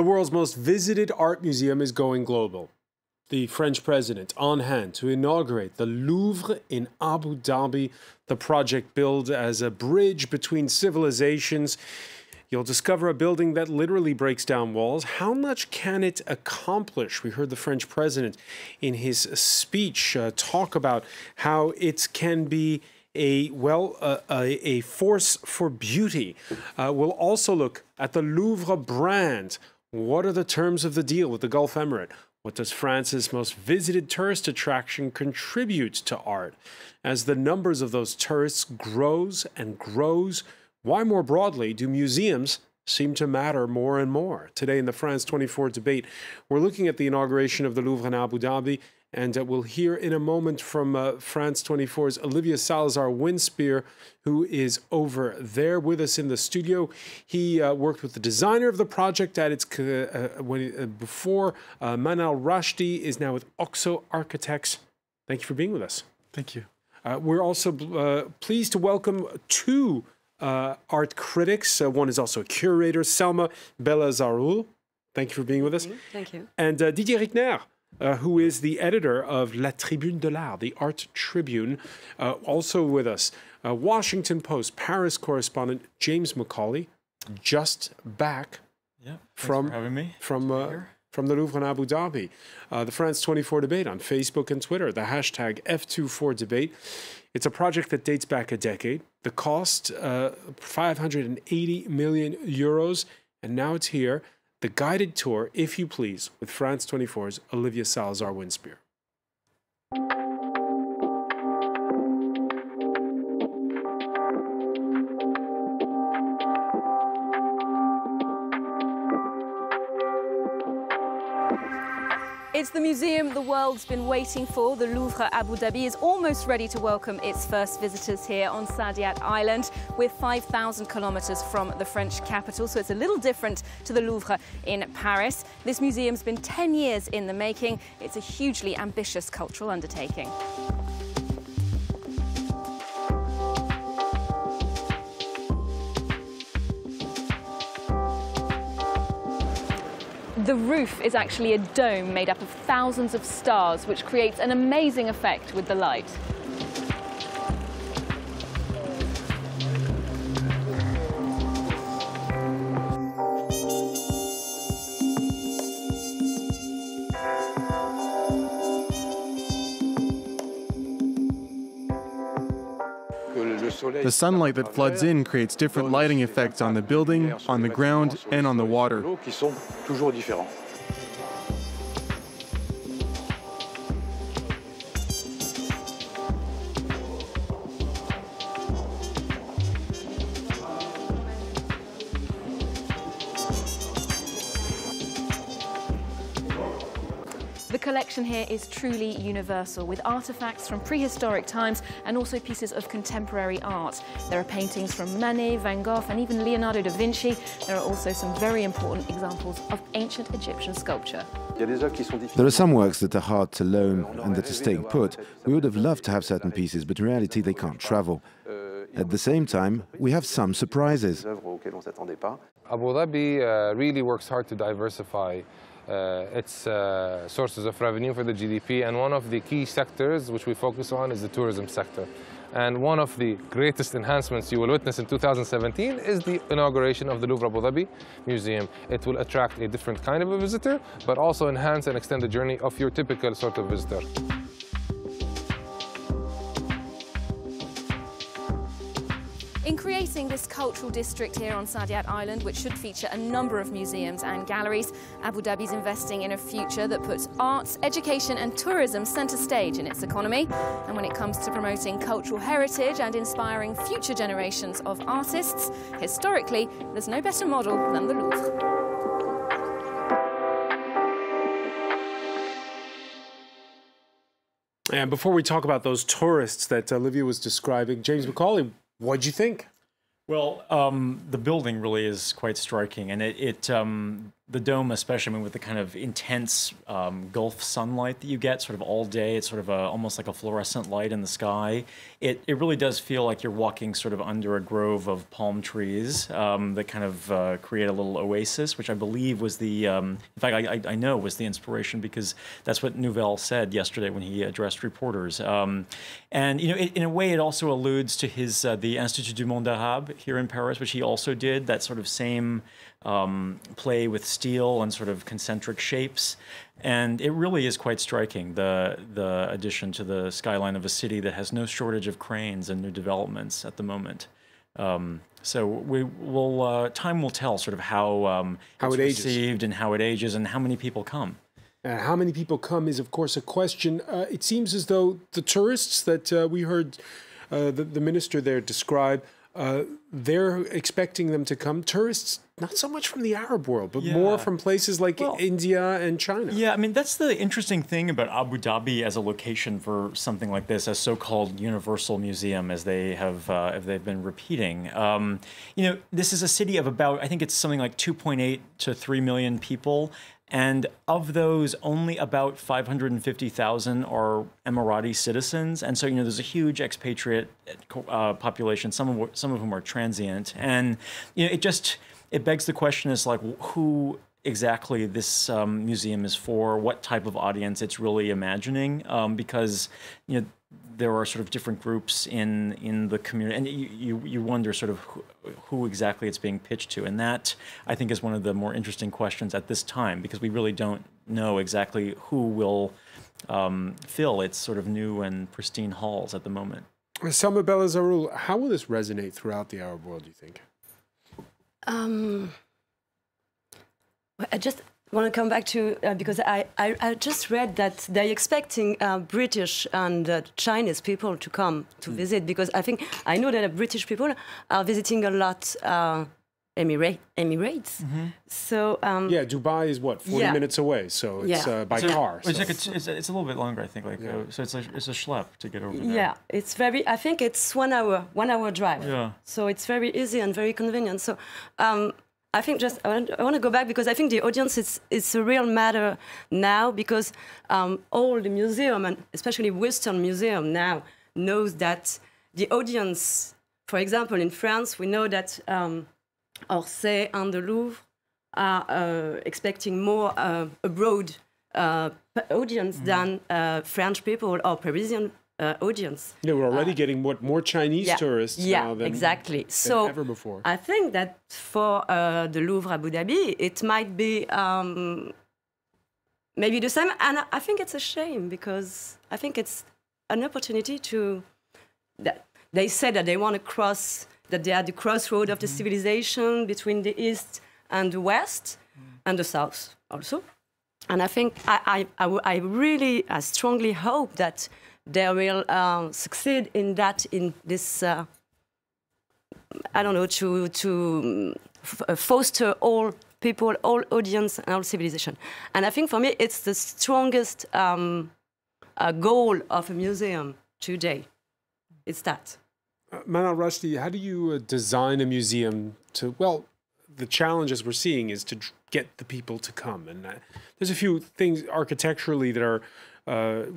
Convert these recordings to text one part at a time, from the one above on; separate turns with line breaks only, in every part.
The world's most visited art museum is going global. The French president on hand to inaugurate the Louvre in Abu Dhabi, the project billed as a bridge between civilizations. You'll discover a building that literally breaks down walls. How much can it accomplish? We heard the French president in his speech talk about how it can be a force for beauty. We'll also look at the Louvre brand. What are the terms of the deal with the Gulf Emirate? What does France's most visited tourist attraction contribute to art? As the numbers of those tourists grows and grows, why more broadly do museums seem to matter more and more? Today in the France 24 debate, we're looking at the inauguration of the Louvre in Abu Dhabi, and we'll hear in a moment from France 24's Olivier Salazar-Winspear, who is over there with us in the studio. He worked with the designer of the project at its before. Manal Rashdi is now with Oxo Architects. Thank you for being with us.
Thank you.
We're also pleased to welcome two art critics. One is also a curator, Selma Belazaroul. Thank you for being with us.
Thank you.
And Didier Rickner, who is the editor of La Tribune de l'Art, the Art Tribune, also with us. Washington Post Paris correspondent James Macaulay, just back
from having me.
From the Louvre in Abu Dhabi. The France 24 debate on Facebook and Twitter, the hashtag F24debate. It's a project that dates back a decade. The cost, 580 million euros, and now it's here. The guided tour, if you please, with France 24's Olivier Salazar-Winspear.
It's the museum the world's been waiting for. The Louvre Abu Dhabi is almost ready to welcome its first visitors here on Saadiyat Island. We're 5,000 kilometers from the French capital, so it's a little different to the Louvre in Paris. This museum's been 10 years in the making. It's a hugely ambitious cultural undertaking. The roof is actually a dome made up of thousands of stars, which creates an amazing effect with the light.
The sunlight that floods in creates different lighting effects on the building, on the ground, and on the water.
The collection here is truly universal, with artifacts from prehistoric times and also pieces of contemporary art. There are paintings from Manet, Van Gogh, and even Leonardo da Vinci. There are also some very important examples of ancient Egyptian sculpture.
There are some works that are hard to loan and that are staying put. We would have loved to have certain pieces, but in reality they can't travel. At the same time, we have some surprises.
Abu Dhabi really works hard to diversify its sources of revenue for the GDP, and one of the key sectors which we focus on is the tourism sector. And one of the greatest enhancements you will witness in 2017 is the inauguration of the Louvre Abu Dhabi Museum. It will attract a different kind of a visitor, but also enhance and extend the journey of your typical sort of visitor.
In creating this cultural district here on Saadiyat Island, which should feature a number of museums and galleries, Abu Dhabi is investing in a future that puts arts, education and tourism centre stage in its economy. And when it comes to promoting cultural heritage and inspiring future generations of artists, historically, there's no better model than the Louvre.
And before we talk about those tourists that Olivia was describing, James Macaulay, what'd you think?
Well, the building really is quite striking, and the dome, especially, I mean, with the kind of intense Gulf sunlight that you get sort of all day, it's sort of almost like a fluorescent light in the sky. It really does feel like you're walking sort of under a grove of palm trees that kind of create a little oasis, which I believe was the, in fact, I know was the inspiration, because that's what Nouvel said yesterday when he addressed reporters. And, you know, in a way, it also alludes to his, the Institut du Monde Arabe here in Paris, which he also did, that sort of same play with steel and sort of concentric shapes. And it really is quite striking, the addition to the skyline of a city that has no shortage of cranes and new developments at the moment. So we will, time will tell sort of how it's received and how it ages and how many people come.
How many people come is, of course, a question. It seems as though the tourists that we heard the minister there describe, they're expecting them to come. Tourists, not so much from the Arab world, but more from places like India and China.
Yeah, I mean, that's the interesting thing about Abu Dhabi as a location for something like this, a so-called universal museum, as they have, they've been repeating. You know, this is a city of about, I think it's something like 2.8 to 3 million people. And of those, only about 550,000 are Emirati citizens. And so, you know, there's a huge expatriate population, some of whom are transient. And, you know, it begs the question is like, who exactly this museum is for, what type of audience it's really imagining, because, you know, there are sort of different groups in the community, and you wonder sort of who exactly it's being pitched to, and that I think is one of the more interesting questions at this time, because we really don't know exactly who will fill its sort of new and pristine halls at the moment.
Salma Belazarul, how will this resonate throughout the Arab world, do you think?
I just want to come back to, because I just read that they're expecting British and Chinese people to come to visit, because I know that British people are visiting a lot Emirates. So
yeah, Dubai is what, 40 minutes away, so it's by car. So.
It's a little bit longer, I think. Like so, it's a schlep to get over there.
Yeah, it's very. I think it's 1 hour drive. Yeah. So it's very easy and very convenient. So. I think I want to go back, because I think the audience is a real matter now, because all the museum, and especially Western museum now, knows that the audience, for example, in France, we know that Orsay and the Louvre are expecting more a broad audience than French people or Parisian audience.
Yeah, we're already getting more Chinese tourists now than,
exactly.
than ever before.
I think that for the Louvre Abu Dhabi, it might be maybe the same. And I think it's a shame, because I think it's an opportunity to... They said that they want to cross, that they are the crossroad of the civilization between the East and the West and the South also. And I think I strongly hope that they will succeed in that, in this, I don't know, to foster all people, all audience, and all civilization. And I think for me, it's the strongest goal of a museum today. It's that.
Manal Rashdi, how do you design a museum to, well, the challenges we're seeing is to get the people to come. And there's a few things architecturally that are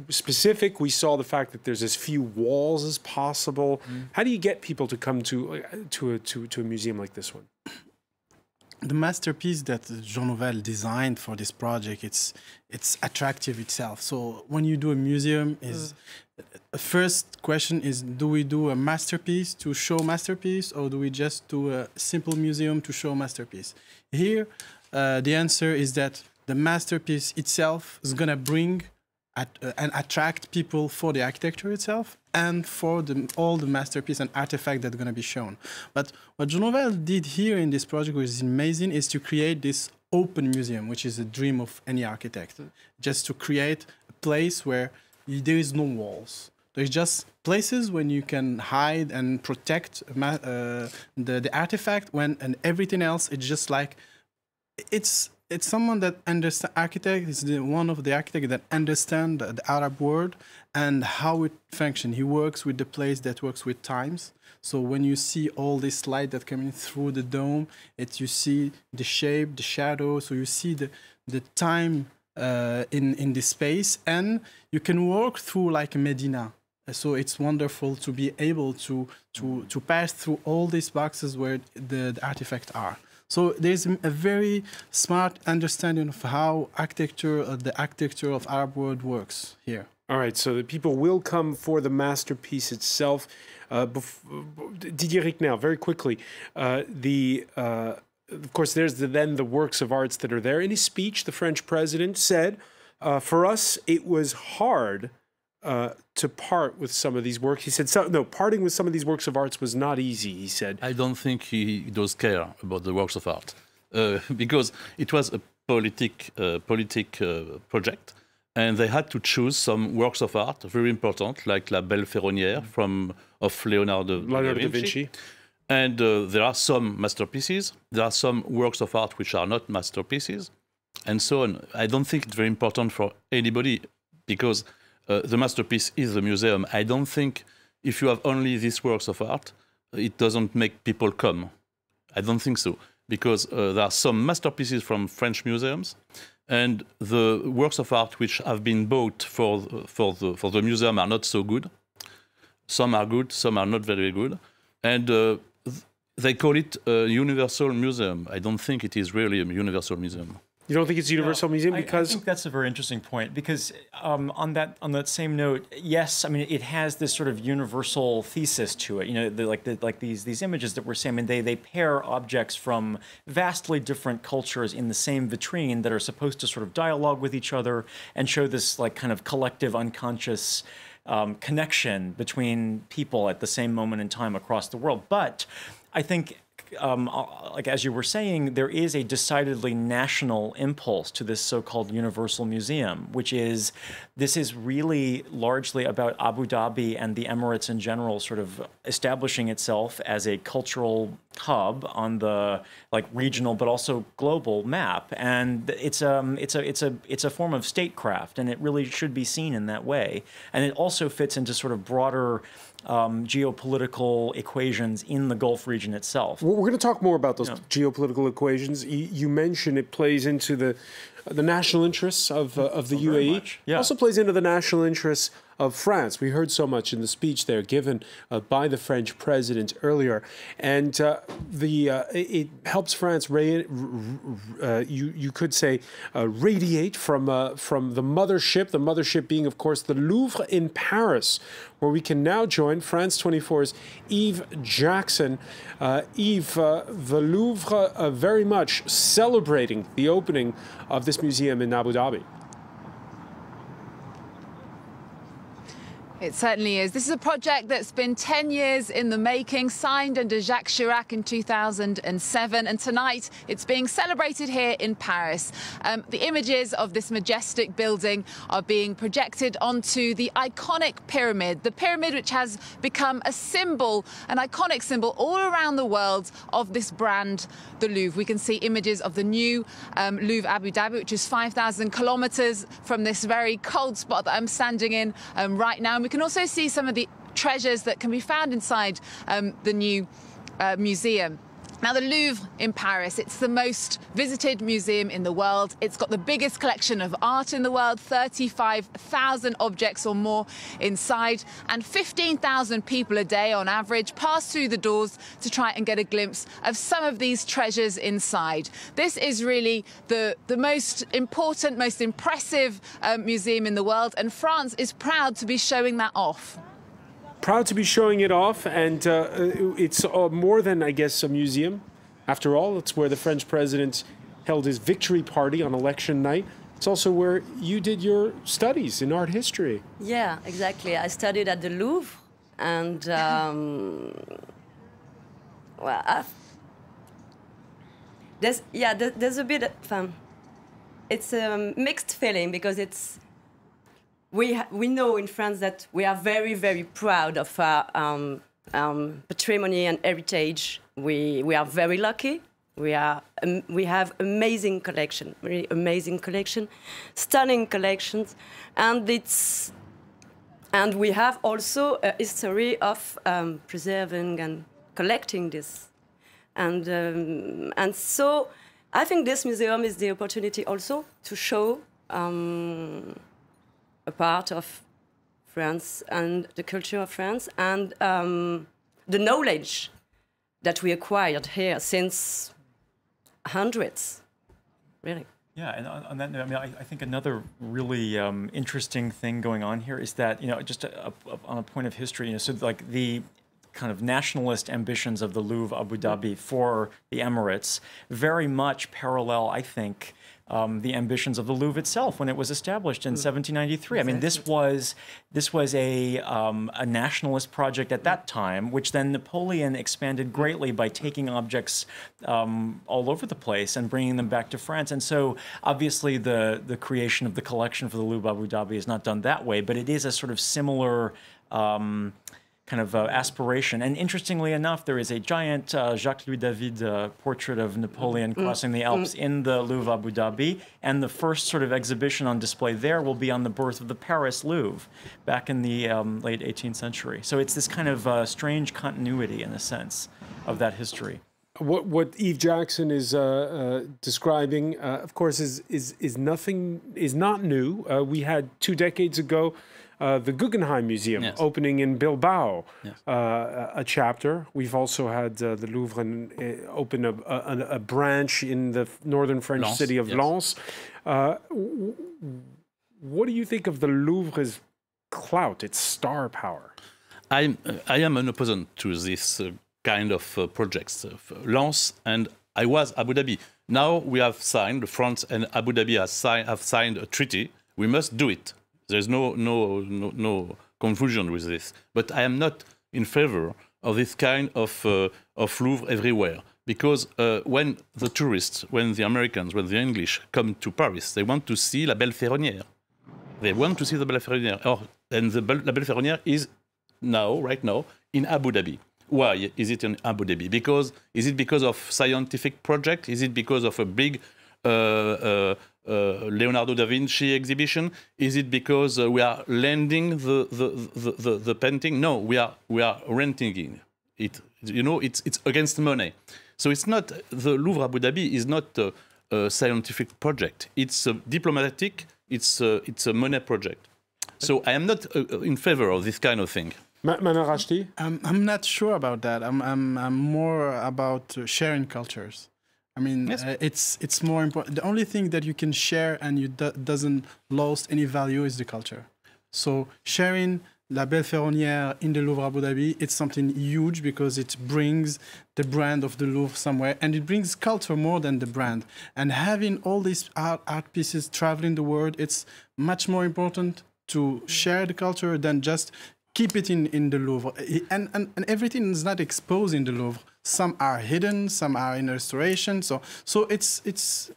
specific. We saw the fact that there's as few walls as possible. How do you get people to come to a museum like this one?
The masterpiece that Jean Nouvel designed for this project, it's attractive itself. So when you do a museum, the first question is, do we do a masterpiece to show masterpiece, or do we just do a simple museum to show masterpiece? Here, the answer is that the masterpiece itself is going to bring and attract people for the architecture itself and for all the masterpiece and artifact that are going to be shown. But what Jean Nouvel did here in this project, which is amazing, is to create this open museum, which is a dream of any architect. Just to create a place where there is no walls. There's just places when you can hide and protect the artifact, and everything else, it's just like, it's it's someone that understands, architect is one of the architects that understand the Arab world and how it functions. He works with the place that works with times. So when you see all this light that coming through the dome, you see the shape, the shadow. So you see the time in the space, and you can walk through like a Medina. So it's wonderful to be able to pass through all these boxes where the artifacts are. So there's a very smart understanding of how the architecture of Arab world works here.
All right, so the people will come for the masterpiece itself. Didier Ricknell, very quickly, of course, there's then the works of arts that are there. In his speech, the French president said, for us, it was hard to part with some of these works. He said, parting with some of these works of arts was not easy, he said.
I don't think he does care about the works of art because it was a politic project. And they had to choose some works of art, very important, like La Belle Ferronnière of Leonardo da Vinci. And there are some masterpieces. There are some works of art which are not masterpieces, and so on. I don't think it's very important for anybody because the masterpiece is the museum. I don't think if you have only these works of art, it doesn't make people come. I don't think so, because there are some masterpieces from French museums, and the works of art which have been bought for the museum are not so good. Some are good, some are not very good. And they call it a universal museum. I don't think it is really a universal museum.
You don't think it's a universal museum because?
I think that's a very interesting point because on that same note, yes, I mean it has this sort of universal thesis to it. You know, like these images that we're seeing. I mean, they pair objects from vastly different cultures in the same vitrine that are supposed to sort of dialogue with each other and show this like kind of collective unconscious connection between people at the same moment in time across the world. But I think, like as you were saying, there is a decidedly national impulse to this so-called Universal Museum, which is, this is really largely about Abu Dhabi and the Emirates in general sort of establishing itself as a cultural hub on the like regional but also global map, and it's a form of statecraft, and it really should be seen in that way. And it also fits into sort of broader geopolitical equations in the Gulf region itself.
Well, we're going to talk more about those geopolitical equations. You mentioned it plays into the national interests of the UAE. Yeah. Also plays into the national interests of France. We heard so much in the speech there given by the French president earlier, and it helps France. You could say radiate from the mothership. The mothership being, of course, the Louvre in Paris, where we can now join France 24's Yves Jackson. Yves, the Louvre very much celebrating the opening of this museum in Abu Dhabi.
It certainly is. This is a project that's been 10 years in the making, signed under Jacques Chirac in 2007, and tonight it's being celebrated here in Paris. The images of this majestic building are being projected onto the iconic pyramid, the pyramid which has become a symbol, an iconic symbol all around the world of this brand, the Louvre. We can see images of the new Louvre Abu Dhabi, which is 5,000 kilometers from this very cold spot that I'm standing in right now. And we can also see some of the treasures that can be found inside the new museum. Now, the Louvre in Paris, it's the most visited museum in the world. It's got the biggest collection of art in the world, 35,000 objects or more inside, and 15,000 people a day on average pass through the doors to try and get a glimpse of some of these treasures inside. This is really the most important, most impressive museum in the world, and France is proud to be showing that off.
Proud to be showing it off, and it's more than, I guess, a museum. After all, it's where the French president held his victory party on election night. It's also where you did your studies in art history.
Yeah, exactly. I studied at the Louvre, and well, there's a bit of it's a mixed feeling, because it's. We know in France that we are very, very proud of our patrimony and heritage. We are very lucky We have amazing collection, very amazing collection, stunning collections, and we have also a history of preserving and collecting this, and so I think this museum is the opportunity also to show a part of France and the culture of France and the knowledge that we acquired here since hundreds, really.
Yeah, and on that note, I mean, I think another really interesting thing going on here is that, you know, just on a point of history, you know, so like the kind of nationalist ambitions of the Louvre Abu Dhabi for the Emirates very much parallel, I think, the ambitions of the Louvre itself when it was established in 1793. Exactly. I mean, this was a nationalist project at that time, which then Napoleon expanded greatly by taking objects all over the place and bringing them back to France. And so, obviously, the creation of the collection for the Louvre Abu Dhabi is not done that way, but it is a sort of similar kind of aspiration. And interestingly enough, there is a giant Jacques-Louis David portrait of Napoleon crossing the Alps in the Louvre Abu Dhabi. And the first sort of exhibition on display there will be on the birth of the Paris Louvre back in the late 18th century. So it's this kind of strange continuity, in a sense, of that history.
What Yves Jackson is describing, of course, is not new. We had 2 decades ago the Guggenheim Museum opening in Bilbao, a chapter. We've also had the Louvre open a branch in the northern French city of Lens. What do you think of the Louvre's clout, its star power?
I am an opponent to this kind of projects. Lens and I was Abu Dhabi. Now we have signed, France and Abu Dhabi have signed a treaty. We must do it. There's no confusion with this. But I am not in favor of this kind of Louvre everywhere. Because when the tourists, when the Americans, when the English come to Paris, they want to see La Belle Ferronnière. They want to see the Belle Ferronnière. And the La Belle Ferronnière is now, right now, in Abu Dhabi. Why is it in Abu Dhabi? Is it because of scientific project? Is it because of a big Leonardo da Vinci exhibition? Is it because we are lending the painting? No, we are renting it. You know, it's against money. So it's not, the Louvre Abu Dhabi is not a scientific project. It's a diplomatic. It's a money project. So I am not in favor of this kind of thing.
Manarashti?
I'm not sure about that. I'm more about sharing cultures. I mean, it's more important. The only thing that you can share and you doesn't lose any value is the culture. So sharing La Belle Ferronnière in the Louvre Abu Dhabi, it's something huge because it brings the brand of the Louvre somewhere, and it brings culture more than the brand. And having all these art pieces traveling the world, it's much more important to share the culture than just keep it in the Louvre. And everything is not exposed in the Louvre. Some are hidden, some are in restoration. So it's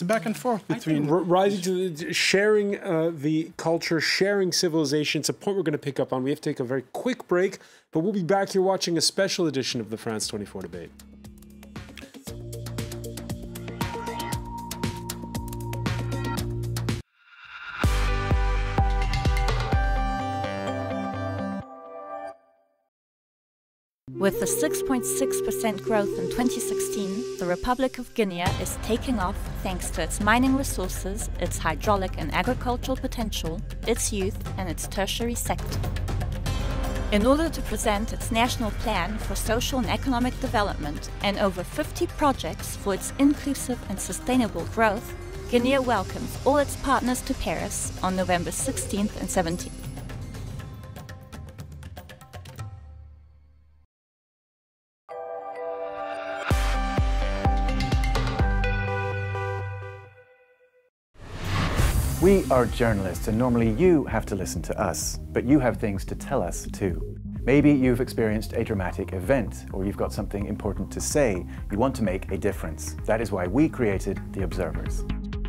a back and forth between
rising to sharing the culture, sharing civilization. It's a point we're going to pick up on. We have to take a very quick break, but we'll be back here watching a special edition of the France 24 debate.
With a 6.6% growth in 2016, the Republic of Guinea is taking off thanks to its mining resources, its hydraulic and agricultural potential, its youth, and its tertiary sector. In order to present its national plan for social and economic development and over 50 projects for its inclusive and sustainable growth, Guinea welcomes all its partners to Paris on November 16th and 17th.
We are journalists, and normally you have to listen to us, but you have things to tell us too. Maybe you've experienced a dramatic event, or you've got something important to say. You want to make a difference. That is why we created The Observers.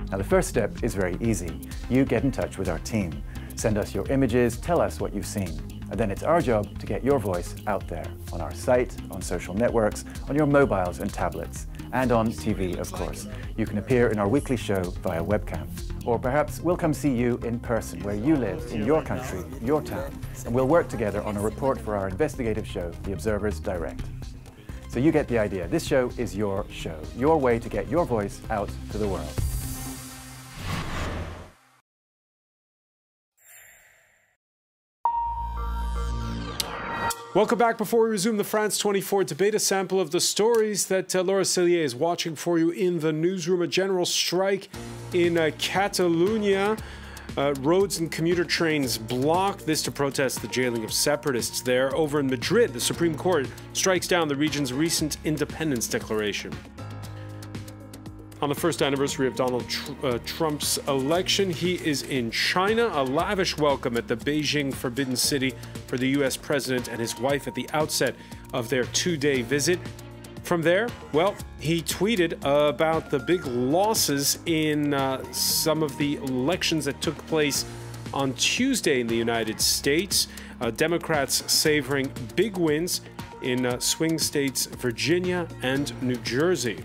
Now, the first step is very easy. You get in touch with our team. Send us your images, tell us what you've seen. And then it's our job to get your voice out there, on our site, on social networks, on your mobiles and tablets. and on TV, of course. You can appear in our weekly show via webcam. Or perhaps we'll come see you in person, where you live, in your country, your town, and we'll work together on a report for our investigative show, The Observer's Direct. So you get the idea. This show is your show, your way to get your voice out to the world.
Welcome back. Before we resume the France 24 debate, a sample of the stories that Laura Cellier is watching for you in the newsroom. A general strike in Catalonia. Roads and commuter trains blocked, this to protest the jailing of separatists there. Over in Madrid, the Supreme Court strikes down the region's recent independence declaration. On the first anniversary of Donald Trump's election, he is in China. A lavish welcome at the Beijing Forbidden City for the U.S. president and his wife at the outset of their two-day visit. From there, well, he tweeted about the big losses in some of the elections that took place on Tuesday in the United States. Democrats savoring big wins in swing states Virginia and New Jersey.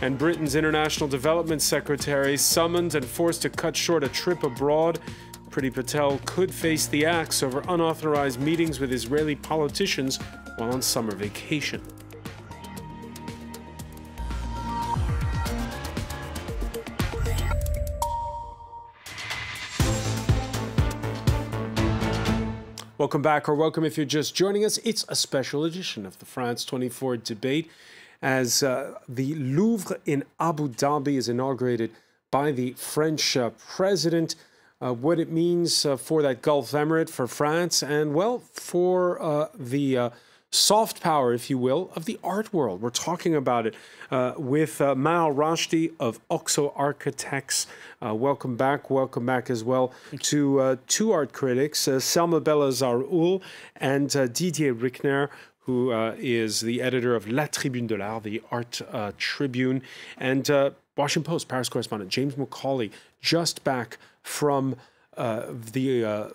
And Britain's International Development Secretary summoned and forced to cut short a trip abroad. Priti Patel could face the axe over unauthorized meetings with Israeli politicians while on summer vacation. Welcome back, or welcome if you're just joining us. It's a special edition of the France 24 debate, as the Louvre in Abu Dhabi is inaugurated by the French president. What it means for that Gulf emirate, for France, and, well, for the soft power, if you will, of the art world. We're talking about it with Mal Rashdi of Oxo Architects. Welcome back as well to two art critics, Selma Bellazar-Ul and Didier Rickner, who is the editor of La Tribune de l'Art, the Art Tribune, and Washington Post, Paris correspondent James Macaulay, just back from the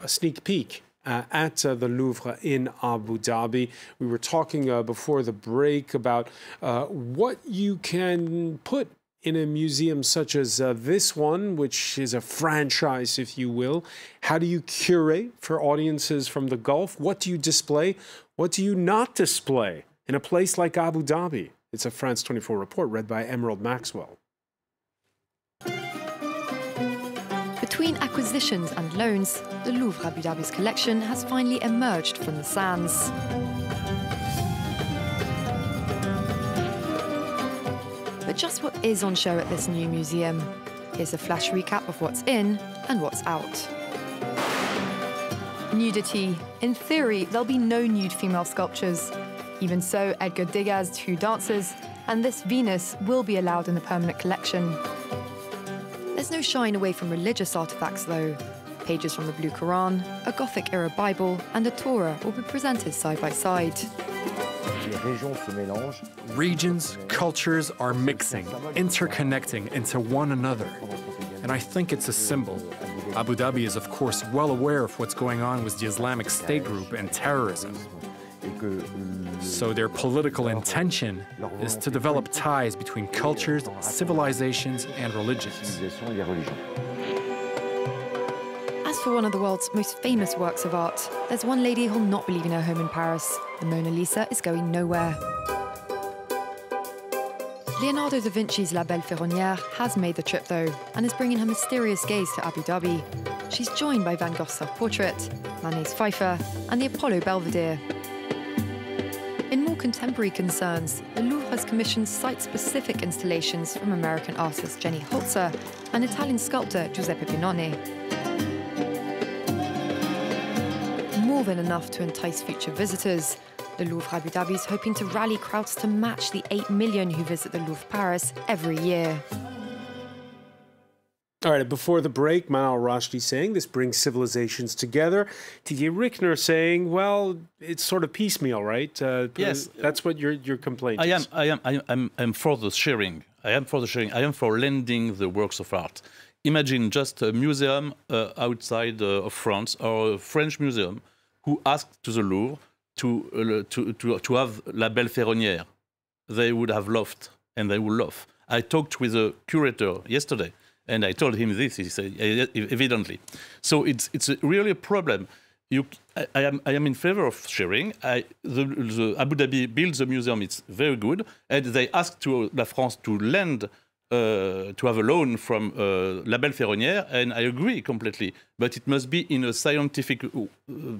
sneak peek at the Louvre in Abu Dhabi. We were talking before the break about what you can put in a museum such as this one, which is a franchise, if you will. How do you curate for audiences from the Gulf? What do you display? What do you not display in a place like Abu Dhabi? It's a France 24 report read by Emerald Maxwell.
Between acquisitions and loans, the Louvre Abu Dhabi's collection has finally emerged from the sands. But just what is on show at this new museum? Here's a flash recap of what's in and what's out. Nudity. In theory, there'll be no nude female sculptures. Even so, Edgar Degas' two dancers and this Venus will be allowed in the permanent collection. There's no shying away from religious artifacts, though. Pages from the Blue Quran, a Gothic-era Bible, and a Torah will be presented side by side.
Regions, cultures are mixing, interconnecting into one another. And I think it's a symbol. Abu Dhabi is, of course, well aware of what's going on with the Islamic State group and terrorism. So their political intention is to develop ties between cultures, civilizations, and religions.
As for one of the world's most famous works of art, there's one lady who'll not be leaving her home in Paris. The Mona Lisa is going nowhere. Leonardo da Vinci's La Belle Ferronnière has made the trip, though, and is bringing her mysterious gaze to Abu Dhabi. She's joined by Van Gogh's self-portrait, Manet's Pfeiffer, and the Apollo Belvedere. In more contemporary concerns, the Louvre has commissioned site-specific installations from American artist Jenny Holzer and Italian sculptor Giuseppe Pinone. More than enough to entice future visitors. The Louvre Abu Dhabi is hoping to rally crowds to match the 8 million who visit the Louvre Paris every year.
All right, before the break, Manal Rashdi saying this brings civilizations together. Didier Rickner saying, well, it's sort of piecemeal, right?
Yes.
That's what your complaint is.
I am for the sharing. I am for the sharing. I am for lending the works of art. imagine just a museum outside of France, or a French museum, who asked to the Louvre to have La Belle Ferronnière. They would have laughed, and they would laugh. I talked with a curator yesterday, and I told him this. He said, evidently. So it's really a problem. I am in favor of sharing. The Abu Dhabi builds a museum. It's very good, and they asked to La France to lend, to have a loan from La Belle Ferronnière, and I agree completely. But it must be in a scientific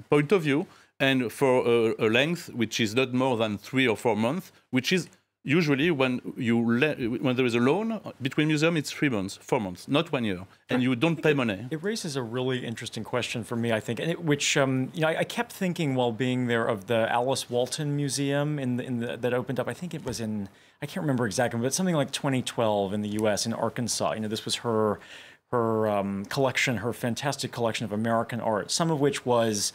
point of view, and for a length which is not more than 3 or 4 months, which is usually when there is a loan between museums, it's 3 months, 4 months, not 1 year, and you don't pay money.
It raises a really interesting question for me, I think, and which I kept thinking while being there of the Alice Walton Museum that opened up. I think it was in, I can't remember exactly, but something like 2012 in the U.S. in Arkansas. This was her collection, her fantastic collection of American art, some of which was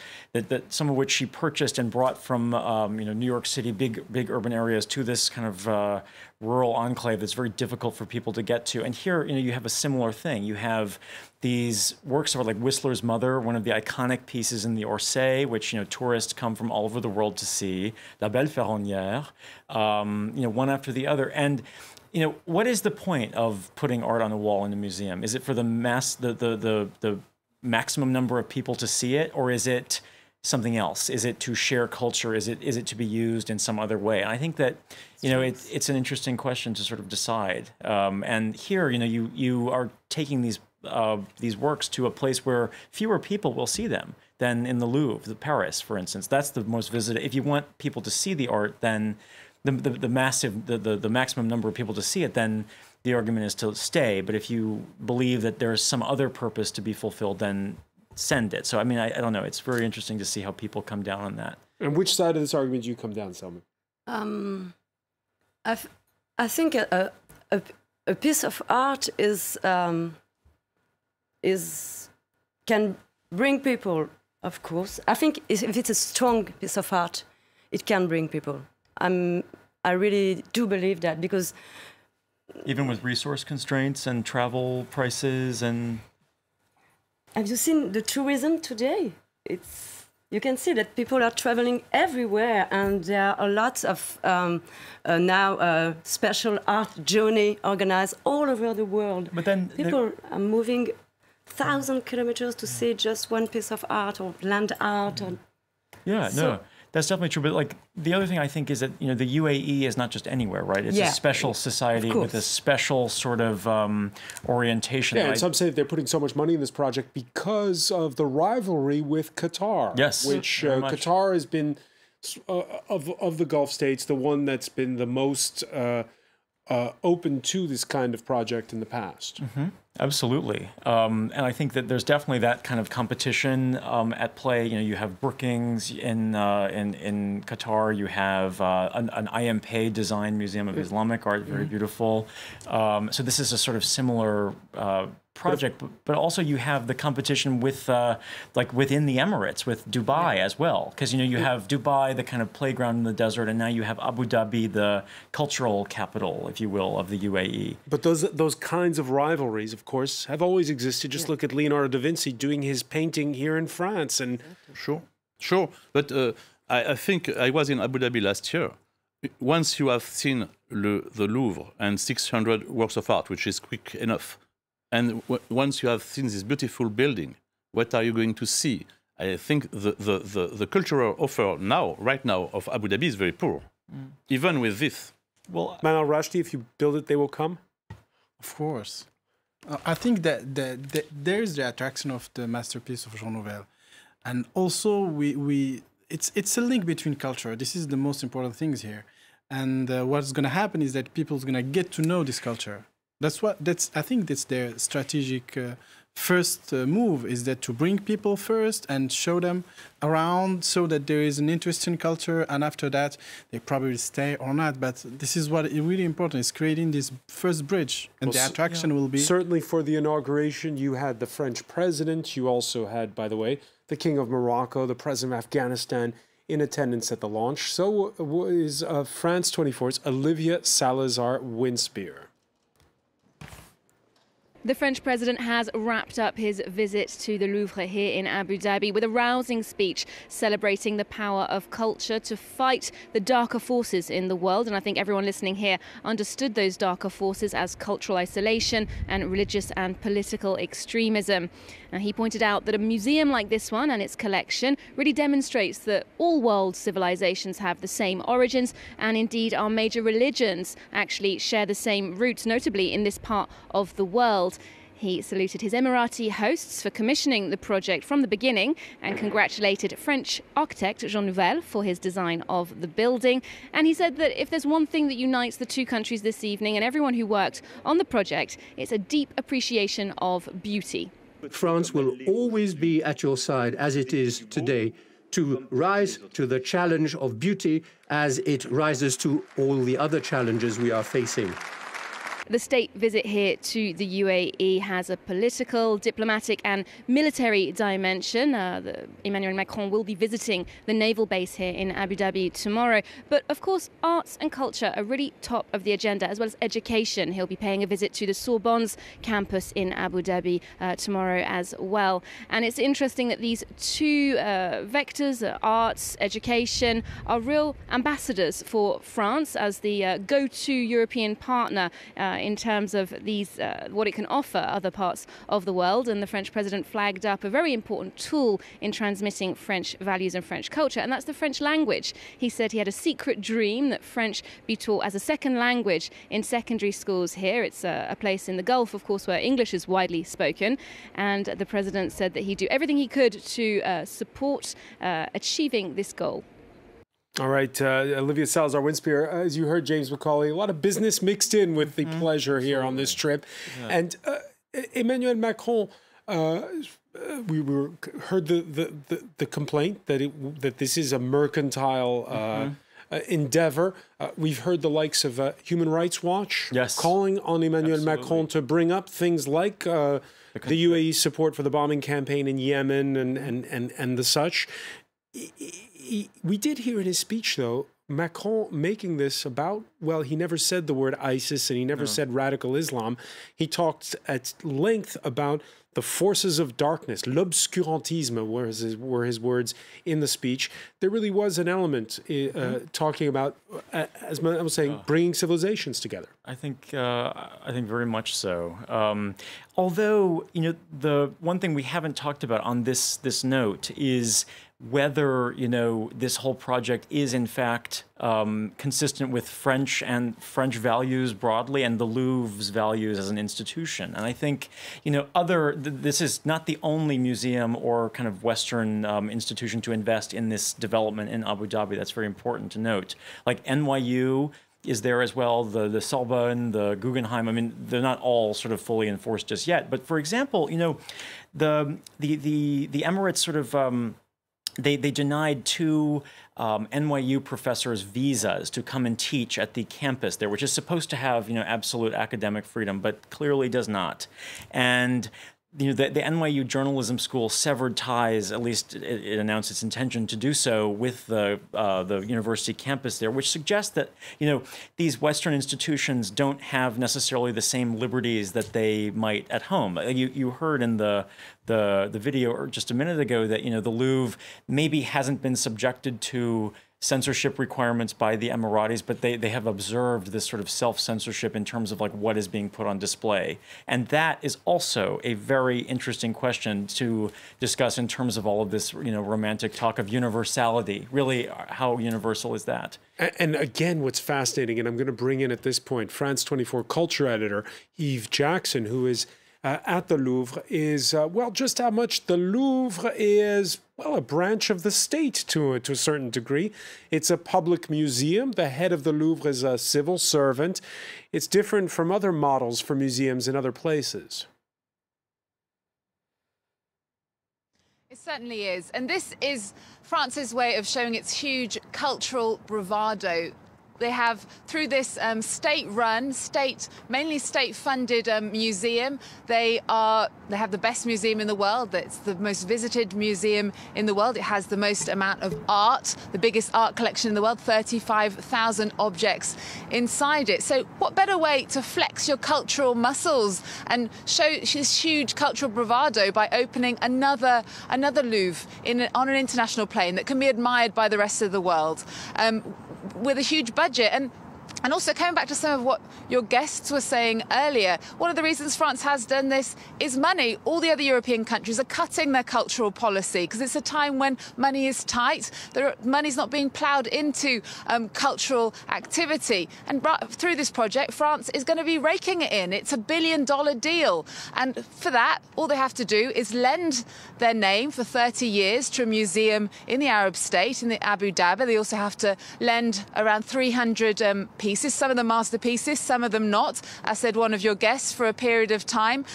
some of which she purchased and brought from New York City, big urban areas, to this kind of rural enclave that's very difficult for people to get to. And here, you have a similar thing. You have these works of art like Whistler's Mother, one of the iconic pieces in the Orsay, which tourists come from all over the world to see, La Belle Ferronnière, one after the other. And what is the point of putting art on a wall in a museum? Is it for the maximum number of people to see it, or is it something else? Is it to share culture? Is it to be used in some other way? And I think that it's an interesting question to sort of decide. And here, you are taking these works to a place where fewer people will see them than in the Louvre, Paris, for instance. That's the most visited. If you want people to see the art, then the maximum number of people to see it, then the argument is to stay. But if you believe that there's some other purpose to be fulfilled, then send it. So, I don't know. It's very interesting to see how people come down on that. And which side of this argument do you come down, Selma?
I think a piece of art can bring people, of course. I think if it's a strong piece of art, it can bring people. I really do believe that, because
even with resource constraints and travel prices and...
Have you seen the tourism today? You can see that people are traveling everywhere, and there are lots of now special art journey organized all over the world. But then people are moving 1,000 kilometers to see just one piece of art or land art.
That's definitely true. But the other thing I think is that the UAE is not just anywhere, right? It's a special society with a special sort of orientation.
Yeah, and some say that they're putting so much money in this project because of the rivalry with Qatar.
Yes,
which Qatar has been of the Gulf states the one that's been the most open to this kind of project in the past.
Mm-hmm. Absolutely. And I think that there's definitely that kind of competition at play. You have Brookings in Qatar. You have an IMP design museum of Islamic art, very beautiful. So this is a sort of similar project, but also you have the competition with within the Emirates, with Dubai as well, because you have Dubai, the kind of playground in the desert, and now you have Abu Dhabi, the cultural capital, if you will, of the UAE.
But those kinds of rivalries, of course, have always existed. Just look at Leonardo da Vinci doing his painting here in France, and
sure. But I think I was in Abu Dhabi last year. Once you have seen the Louvre and 600 works of art, which is quick enough, and once you have seen this beautiful building, what are you going to see? I think the cultural offer right now of Abu Dhabi is very poor, even with this.
Well, Manal Rashdi, if you build it, they will come?
Of course. I think that there is the attraction of the masterpiece of Jean Nouvel. And also, it's a link between culture. This is the most important things here. And what's going to happen is that people's going to get to know this culture. I think that's their strategic first move, is that to bring people first and show them around so that there is an interest in culture, and after that they probably stay or not. But this is what is really important, is creating this first bridge, and the attraction will be...
Certainly for the inauguration, you had the French president. You also had, by the way, the King of Morocco, the President of Afghanistan in attendance at the launch. So is France 24's Olivia Salazar-Winspear.
The French president has wrapped up his visit to the Louvre here in Abu Dhabi with a rousing speech celebrating the power of culture to fight the darker forces in the world. And I think everyone listening here understood those darker forces as cultural isolation and religious and political extremism. Now, he pointed out that a museum like this one and its collection really demonstrates that all world civilizations have the same origins, and indeed our major religions actually share the same roots, notably in this part of the world. He saluted his Emirati hosts for commissioning the project from the beginning and congratulated French architect Jean Nouvel for his design of the building. And he said that if there's one thing that unites the two countries this evening and everyone who worked on the project, it's a deep appreciation of beauty.
France will always be at your side, as it is today, to rise to the challenge of beauty as it rises to all the other challenges we are facing.
The state visit here to the UAE has a political, diplomatic and military dimension. Emmanuel Macron will be visiting the naval base here in Abu Dhabi tomorrow. But of course, arts and culture are really top of the agenda, as well as education. He'll be paying a visit to the Sorbonne's campus in Abu Dhabi tomorrow as well. And it's interesting that these two vectors, arts, education, are real ambassadors for France as the go-to European partner in terms of these, what it can offer other parts of the world. And the French president flagged up a very important tool in transmitting French values and French culture, and that's the French language. He said he had a secret dream that French be taught as a second language in secondary schools here. It's a place in the Gulf, of course, where English is widely spoken. And the president said that he'd do everything he could to support achieving this goal.
All right, Olivia Salazar-Winspear, as you heard James Macaulay, a lot of business mixed in with the pleasure here on this trip. Yeah. And Emmanuel Macron, we heard the complaint that this is a mercantile endeavor. We've heard the likes of Human Rights Watch calling on Emmanuel Macron to bring up things like the UAE's support for the bombing campaign in Yemen and the such. We did hear in his speech, though, Macron making this about, well, he never said the word ISIS and he never said radical Islam. He talked at length about the forces of darkness, l'obscurantisme were his words in the speech. There really was an element talking about, as I was saying, bringing civilizations together.
I think very much so. Although, you know, the one thing we haven't talked about on this note is whether, you know, this whole project is in fact consistent with French values broadly and the Louvre's values as an institution. And I think, you know, this is not the only museum or kind of Western institution to invest in this development in Abu Dhabi. That's very important to note. Like NYU is there as well, the Sorbonne, the Guggenheim. I mean, they're not all sort of fully enforced just yet. But for example, you know, the Emirates sort of they denied two NYU professors visas to come and teach at the campus there, which is supposed to have, you know, absolute academic freedom, but clearly does not. And you know, the NYU journalism school severed ties, at least it announced its intention to do so, with the university campus there, which suggests that, you know, these Western institutions don't have necessarily the same liberties that they might at home. You heard in the video just a minute ago that, you know, the Louvre maybe hasn't been subjected to censorship requirements by the Emiratis, but they have observed this sort of self-censorship in terms of like what is being put on display. And that is also a very interesting question to discuss in terms of all of this, you know, romantic talk of universality. Really, how universal is that?
And again, what's fascinating, and I'm going to bring in at this point, France 24 culture editor Yves Jackson, who is at the Louvre, is, well, just how much the Louvre is, well, a branch of the state to a certain degree. It's a public museum. The head of the Louvre is a civil servant. It's different from other models for museums in other places.
It certainly is. And this is France's way of showing its huge cultural bravado. they have, through this state-run, mainly state-funded museum, they have the best museum in the world. It's the most visited museum in the world. It has the most amount of art, the biggest art collection in the world, 35,000 objects inside it. So what better way to flex your cultural muscles and show this huge cultural bravado by opening another Louvre on an international plane that can be admired by the rest of the world, with a huge budget. And also coming back to some of what your guests were saying earlier, one of the reasons France has done this is money. All the other European countries are cutting their cultural policy because it's a time when money is tight. Money's not being ploughed into cultural activity. And through this project, France is going to be raking it in. It's $1 billion deal. And for that, all they have to do is lend their name for 30 years to a museum in the Arab state, in the Abu Dhabi. They also have to lend around 300 pieces. Some of them masterpieces, some of them not, as said one of your guests, for a period of time.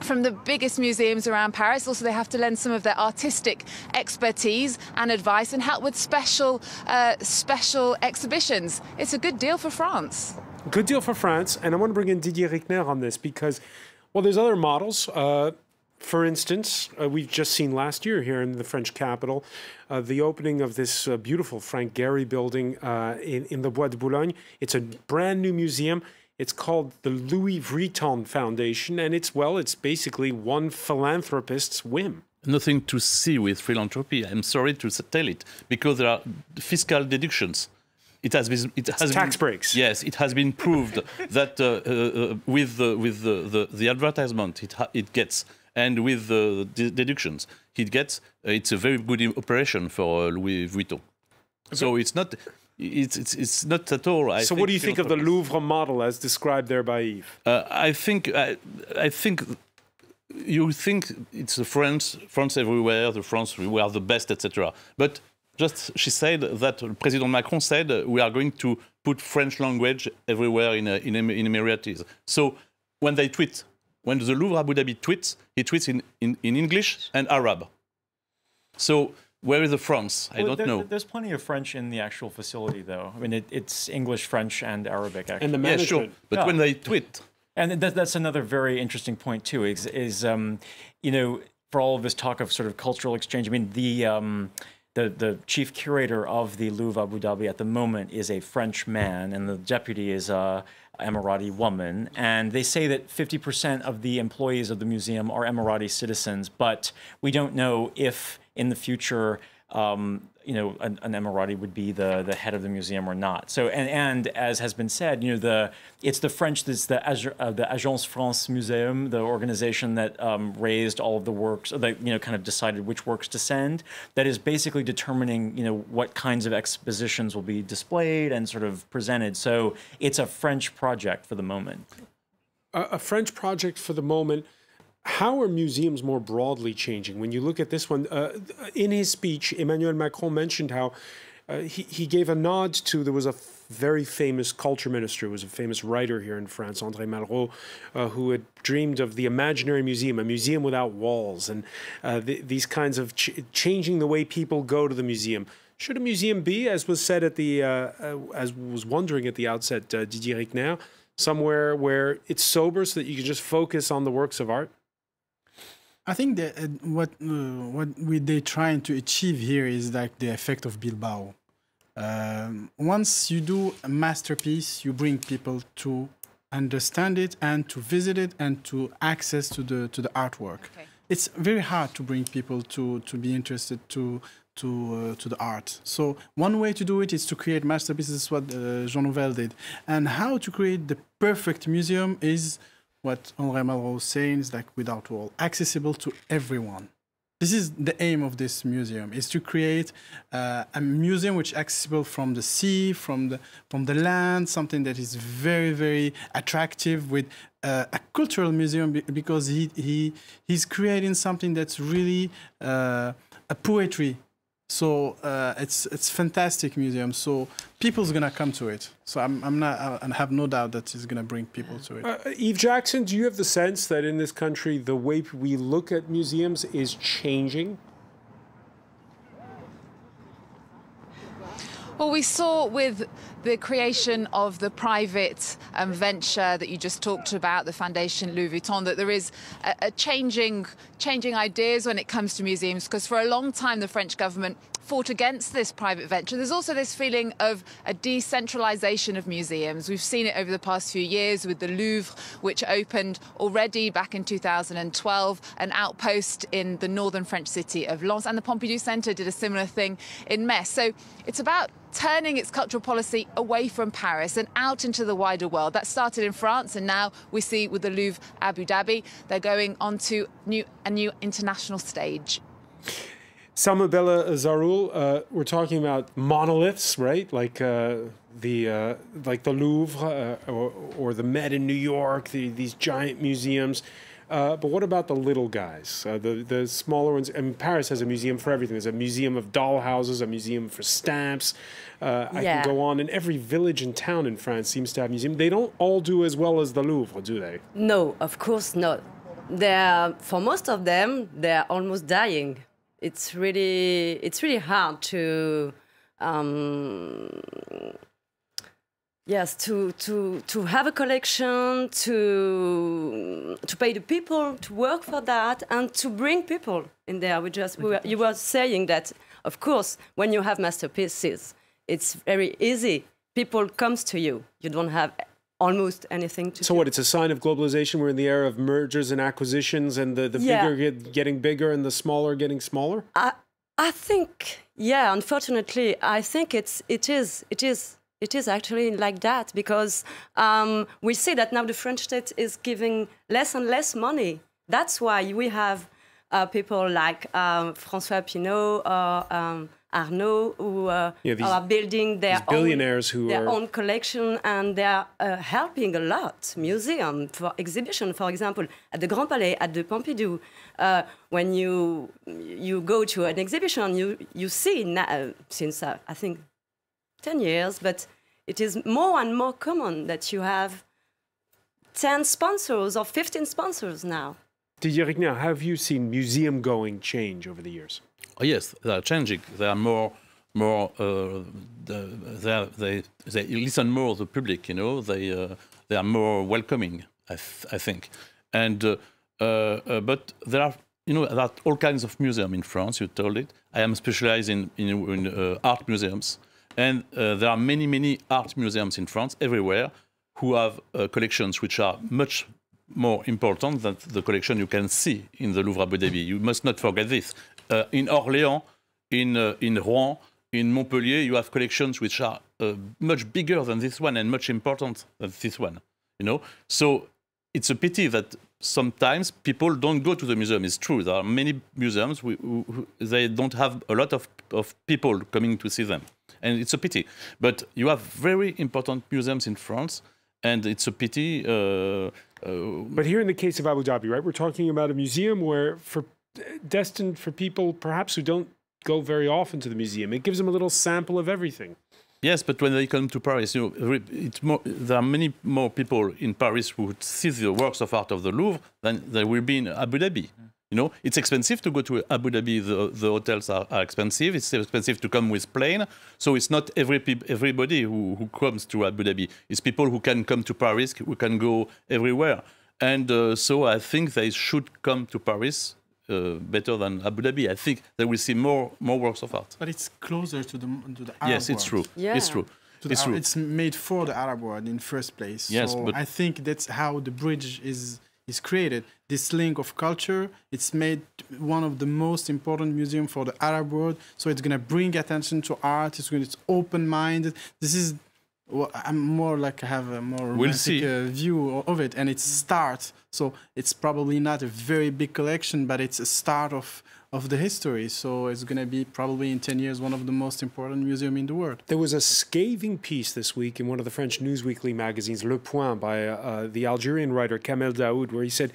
From the biggest museums around Paris. Also, they have to lend some of their artistic expertise and advice and help with special exhibitions. It's a good deal for France.
Good deal for France. And I want to bring in Didier Rickner on this because, well, there's other models. For instance, we've just seen last year here in the French capital the opening of this beautiful Frank Gehry building in the Bois de Boulogne. It's a brand new museum. It's called the Louis Vuitton Foundation, and it's basically one philanthropist's whim.
Nothing to see with philanthropy. I'm sorry to tell it, because there are fiscal deductions. It has
tax breaks.
Yes, it has been proved that with the advertisement it gets, and with the deductions it gets, it's a very good operation for Louis Vuitton. Okay. So it's not at all.
So what do you think of the Louvre model as described there by Yves?
I think you think it's France everywhere, we are the best, etc. But just she said that President Macron said we are going to put French language everywhere in Emirates. So when they tweet, when the Louvre Abu Dhabi tweets, he tweets in English and Arab. So where is the France? I don't know.
There's plenty of French in the actual facility, though. I mean, it's English, French, and Arabic, actually.
And the management.
Yeah, sure. But when they tweet...
And that's another very interesting point, too, is you know, for all of this talk of sort of cultural exchange, I mean, the chief curator of the Louvre Abu Dhabi at the moment is a French man, and the deputy is a Emirati woman. And they say that 50% of the employees of the museum are Emirati citizens, but we don't know if in the future, you know, an Emirati would be the head of the museum or not. So, and as has been said, you know, it's the French, the Agence France Museum, the organization that raised all of the works, that, you know, kind of decided which works to send, that is basically determining, you know, what kinds of expositions will be displayed and sort of presented. So it's a French project for the moment.
A French project for the moment. How are museums more broadly changing? When you look at this one, in his speech, Emmanuel Macron mentioned how he gave a nod to, there was a very famous culture minister, who was a famous writer here in France, André Malraux, who had dreamed of the imaginary museum, a museum without walls, and these kinds of changing the way people go to the museum. Should a museum be, as was said at the, as was wondering at the outset, Didier Rickner, somewhere where it's sober so that you can just focus on the works of art?
I think that what they're trying to achieve here is like the effect of Bilbao. Once you do a masterpiece, you bring people to understand it and to visit it and to access to the artwork. Okay. It's very hard to bring people to be interested to the art. So one way to do it is to create masterpieces, what Jean Nouvel did. And how to create the perfect museum is what André Malraux was saying, is like without wall, accessible to everyone. This is the aim of this museum, is to create a museum which is accessible from the sea, from the land, something that is very, very attractive, with a cultural museum, because he's creating something that's really a poetry. So it's fantastic museum. So people's gonna come to it. So I have no doubt that it's gonna bring people to it.
Yves Jackson, do you have the sense that in this country the way we look at museums is changing?
Well, we saw with the creation of the private venture that you just talked about, the Foundation Louis Vuitton, that there is a changing ideas when it comes to museums, because for a long time the French government fought against this private venture. There's also this feeling of a decentralization of museums. We've seen it over the past few years with the Louvre, which opened already back in 2012, an outpost in the northern French city of Lens, and the Pompidou Centre did a similar thing in Metz. So it's about turning its cultural policy away from Paris and out into the wider world. That started in France, and now we see with the Louvre Abu Dhabi, they're going onto a new international stage.
Samabella Zarul, we're talking about monoliths, right? Like the Louvre or the Met in New York, these giant museums. But what about the little guys, the smaller ones? I mean, Paris has a museum for everything. There's a museum of dollhouses, a museum for stamps. I can go on. And every village and town in France seems to have a museum. They don't all do as well as the Louvre, do they?
No, of course not. For most of them, they're almost dying. It's really hard to yes, to have a collection, to pay the people to work for that, and to bring people in there. You were saying that, of course, when you have masterpieces, it's very easy. People comes to you. You don't have almost anything to do.
So what, it's a sign of globalization? We're in the era of mergers and acquisitions, and the bigger getting bigger and the smaller getting smaller?
I think, yeah, unfortunately, I think it is actually like that, because we see that now the French state is giving less and less money. That's why we have people like Francois or Arnaud, who are building their own collection, and they are helping a lot. Museum for exhibition, for example, at the Grand Palais, at the Pompidou. When you go to an exhibition, you see since I think 10 years, but it is more and more common that you have 10 sponsors or 15 sponsors now.
Didier Rignan, have you seen museum going change over the years?
Oh, yes, they are changing. They are they listen more to the public. You know, they are more welcoming. I think, and but there are all kinds of museums in France. You told it. I am specialized in art museums, and there are many art museums in France everywhere who have collections which are much more important than the collection you can see in the Louvre Abu Dhabi. You must not forget this. In Orléans, in Rouen, in Montpellier, you have collections which are much bigger than this one and much important than this one. You know, so it's a pity that sometimes people don't go to the museum. It's true. There are many museums who they don't have a lot of people coming to see them, and it's a pity. But you have very important museums in France, and it's a pity.
But here in the case of Abu Dhabi, right, we're talking about a museum where destined for people perhaps who don't go very often to the museum. It gives them a little sample of everything.
Yes, but when they come to Paris, there are many more people in Paris who would see the works of art of the Louvre than there will be in Abu Dhabi. You know, it's expensive to go to Abu Dhabi. The hotels are expensive. It's expensive to come with plane. So it's not everybody who comes to Abu Dhabi. It's people who can come to Paris, who can go everywhere. And so I think they should come to Paris better than Abu Dhabi. I think they will see more works of art.
But it's closer to the Arab
Yes, it's true.
Yeah.
It's true.
It's made for the Arab world in first place.
Yes,
so
but
I think that's how the bridge is created. This link of culture, it's made one of the most important museums for the Arab world. So it's going to bring attention to art. It's open-minded. This is I'm more like I have a more romantic view of it, and it's start. So it's probably not a very big collection, but it's a start of the history. So it's going to be probably in 10 years one of the most important museums in the world.
There was a scathing piece this week in one of the French newsweekly magazines, Le Point, by the Algerian writer Kamel Daoud, where he said,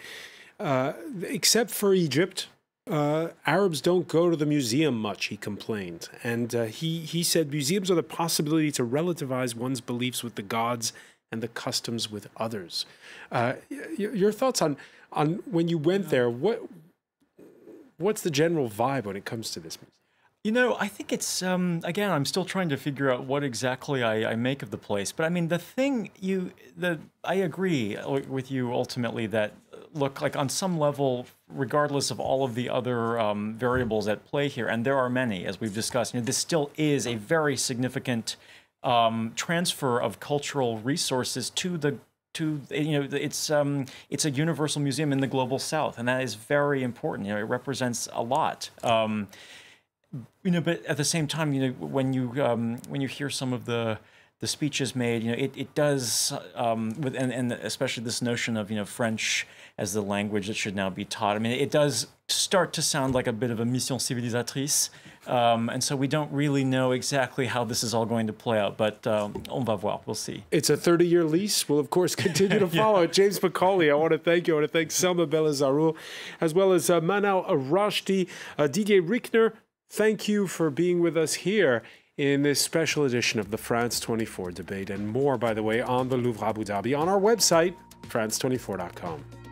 except for Egypt, Arabs don't go to the museum much, he complained. And he said museums are the possibility to relativize one's beliefs with the gods and the customs with others. Your thoughts on when you went there, what's the general vibe when it comes to this?
You know, I think it's, again, I'm still trying to figure out what exactly I make of the place. But I mean, the thing I agree with you ultimately that, look, like on some level, regardless of all of the other variables at play here, and there are many, as we've discussed, you know, this still is a very significant transfer of cultural resources to you know, it's a universal museum in the global south, and that is very important. You know, it represents a lot. You know, but at the same time, you know, when you hear some of the speeches made, you know, it does and especially this notion of, you know, French as the language that should now be taught. I mean, it does start to sound like a bit of a mission civilisatrice, and so we don't really know exactly how this is all going to play out. But on va voir, we'll see.
It's a 30-year lease. We'll of course continue to follow it. James Macaulay, I want to thank you. I want to thank Selma Belazarul, as well as Manal Rashdi, Didier Rickner. Thank you for being with us here in this special edition of the France 24 debate, and more, by the way, on the Louvre Abu Dhabi on our website, france24.com.